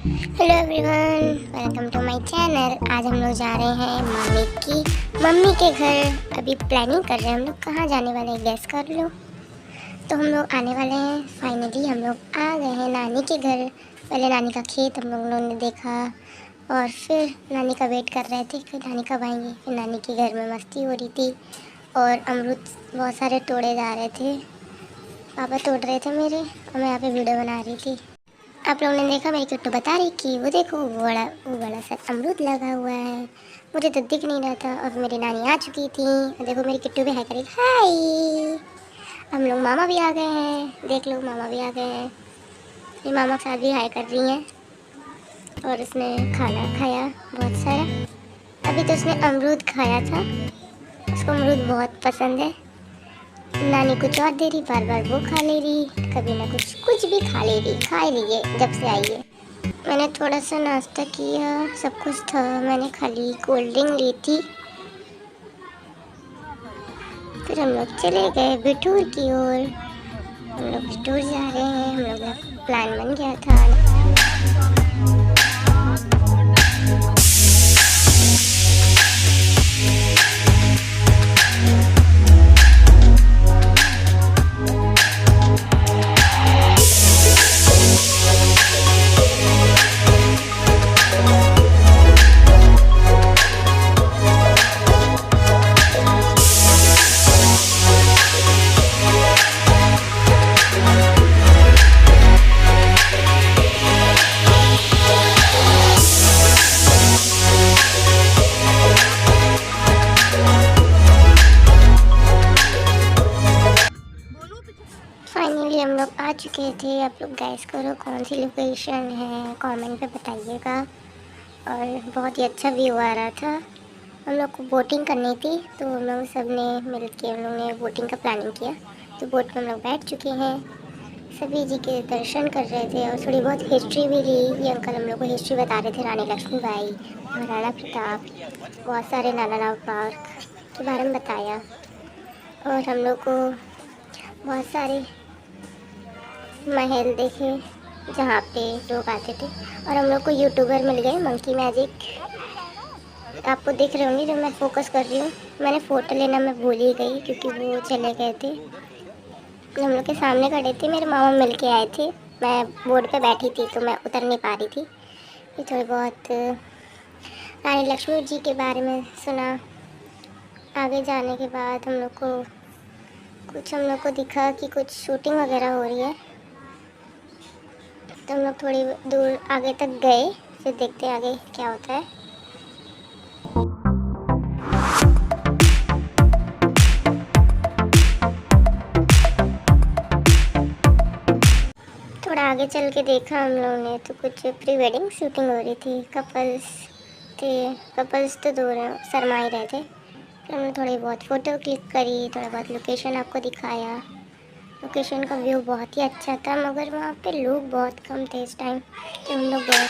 Hello everyone, welcome to my channel. आज हम लोग जा रहे हैं मम्मी के घर। अभी प्लानिंग कर रहे हैं हम लोग कहाँ जाने वाले हैं, गैस कर लो। तो हम लोग आने वाले हैं। फाइनली हम लोग आ गए हैं नानी के घर। पहले नानी का खेत हम लोगों ने देखा और फिर नानी का वेट कर रहे थे कि नानी कब आएंगी। फिर नानी के घर में मस्ती हो रही थी और अमरूद बहुत सारे तोड़े जा रहे थे। पापा तोड़ रहे थे मेरे और मैं यहाँ पे वीडियो बना रही थी। आप लोगों ने देखा, मेरी किट्टू बता रही कि वो देखो वो बड़ा सा अमरूद लगा हुआ है। मुझे तो दिख नहीं रहा था और मेरी नानी आ चुकी थी। देखो मेरी किट्टू भी हाय करी, हाय। हम लोग मामा भी आ गए हैं, देख लो मामा भी आ गए हैं। ये मामा के साथ भी हाय कर रही हैं और उसने खाना खाया बहुत सारा। अभी तो उसने अमरूद खाया था, उसको अमरूद बहुत पसंद है। नानी कुछ और दे रही, बार बार वो खा ले रही, कभी ना कुछ भी खा ले रही। खा लीजिए जब से आई है। मैंने थोड़ा सा नाश्ता किया, सब कुछ था। मैंने खाली कोल्ड ड्रिंक ली थी। फिर हम लोग चले गए बिठूर की ओर। हम लोग बिठूर जा रहे हैं, हम लोग का प्लान बन गया था। फाइनली हम लोग आ चुके थे। आप लोग गैस करो कौन सी लोकेशन है, कमेंट पे बताइएगा। और बहुत ही अच्छा व्यू आ रहा था। हम लोग को बोटिंग करनी थी तो हम लोग सब ने मिल के हम लोग ने बोटिंग का प्लानिंग किया। तो बोट में हम लोग बैठ चुके हैं। सभी जी के दर्शन कर रहे थे और थोड़ी बहुत हिस्ट्री भी ली। ये अंकल हम लोग को हिस्ट्री बता रहे थे, रानी लक्ष्मीबाई, महाराणा प्रताप, बहुत सारे नाला पार्क के बारे में बताया। और हम लोग को बहुत सारे महल देखे जहाँ पे लोग आते थे। और हम लोग को यूट्यूबर मिल गए, मंकी मैजिक। आपको देख रहे होंगे जब मैं फोकस कर रही हूँ। मैंने फ़ोटो लेना मैं भूल ही गई क्योंकि वो चले गए थे। हम लोग के सामने खड़े थे, मेरे मामा मिल के आए थे। मैं बोर्ड पे बैठी थी तो मैं उतर नहीं पा रही थी। फिर थोड़ी बहुत रानी लक्ष्मी जी के बारे में सुना। आगे जाने के बाद हम लोग को दिखा कि कुछ शूटिंग वगैरह हो रही है। तो हम लोग थोड़ी दूर आगे तक गए, फिर देखते आगे क्या होता है। थोड़ा आगे चल के देखा हम लोगों ने तो कुछ प्री वेडिंग शूटिंग हो रही थी। कपल्स तो दूर शर्मा ही रहे थे। फिर हमने थोड़ी बहुत फ़ोटो क्लिक करी, थोड़ा बहुत लोकेशन आपको दिखाया। लोकेशन का व्यू बहुत ही अच्छा था मगर वहाँ पे लोग बहुत कम थे इस टाइम जब हम लोग गए।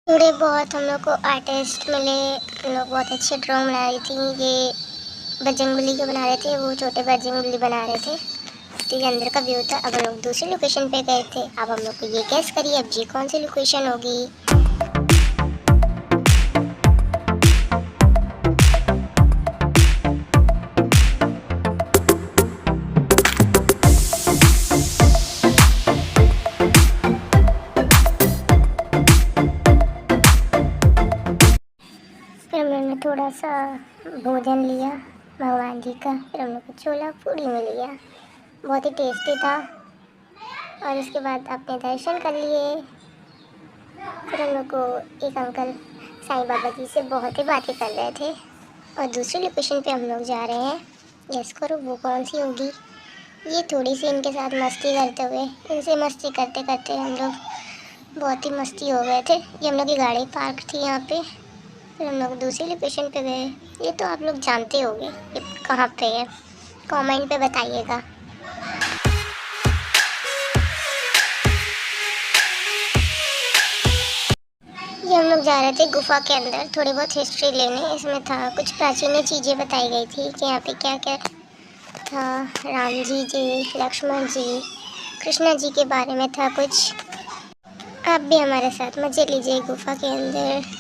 थोड़े बहुत हम लोग को आर्टिस्ट मिले। हम लोग बहुत अच्छे ड्राइंग बना रही थी। ये बजरंगबली के बना रहे थे, वो छोटे बजरंगबली बना रहे थे। तो ये अंदर का व्यू था। अब हम लोग दूसरी लोकेशन पे गए थे। अब हम लोग को ये गैस करिए अब जी कौन सी लोकेशन होगी। फिर मैंने थोड़ा सा भोजन लिया भगवान जी का। फिर हम लोग को छोला पूड़ी मिल गया, बहुत ही टेस्टी था। और उसके बाद अपने दर्शन कर लिए। फिर हम लोग को एक अंकल साईं बाबा जी से बहुत ही बातें कर रहे थे। और दूसरी लोकेशन पे हम लोग जा रहे हैं, गेस करो वो कौन सी होगी। ये थोड़ी सी इनके साथ मस्ती करते हुए, इनसे मस्ती करते करते हम लोग बहुत ही मस्ती हो गए थे। ये हम लोग की गाड़ी पार्क थी यहाँ पे। फिर हम लोग दूसरी लोकेशन पे गए। ये तो आप लोग जानते होंगे ये कहाँ पे है, कमेंट पे बताइएगा। ये हम लोग जा रहे थे गुफा के अंदर थोड़ी बहुत हिस्ट्री लेने। इसमें था कुछ प्राचीन चीज़ें बताई गई थी कि यहाँ पे क्या क्या था। राम जी, लक्ष्मण जी, कृष्णा जी के बारे में था कुछ। आप भी हमारे साथ मजे लीजिए गुफा के अंदर।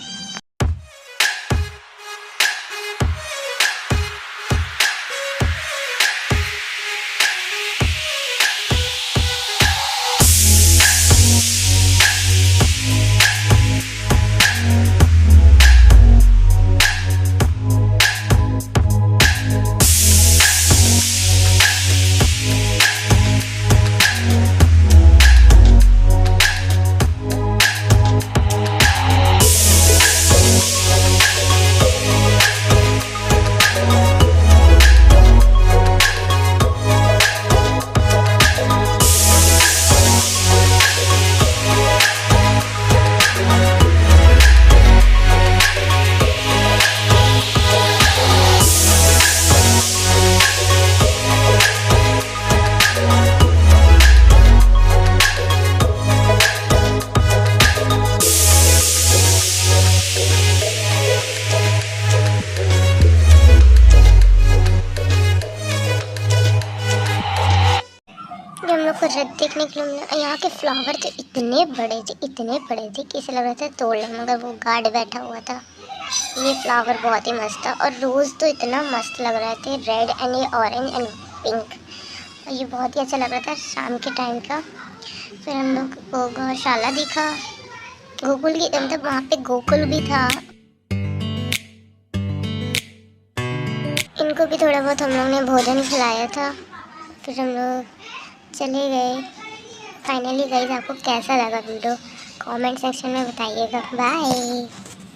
हम लोग को रथ देखने के लिए यहाँ के फ्लावर तो इतने बड़े थे कि ऐसा लग रहा था तोड़ लें, मगर वो गार्ड बैठा हुआ था। ये फ्लावर बहुत ही मस्त था और रोज़ तो इतना मस्त लग रहे थे, रेड एंड ये ऑरेंज एंड पिंक। और ये बहुत ही अच्छा लग रहा था शाम के टाइम का। फिर हम लोग को गौशाला दिखा, गोकुल की मतलब वहाँ पे गोकुल भी था। इनको भी थोड़ा बहुत हम लोग ने भोजन खिलाया था। फिर हम लोग चले गए। फाइनली गाइस, आपको कैसा लगा वीडियो कमेंट सेक्शन में बताइएगा। बाय।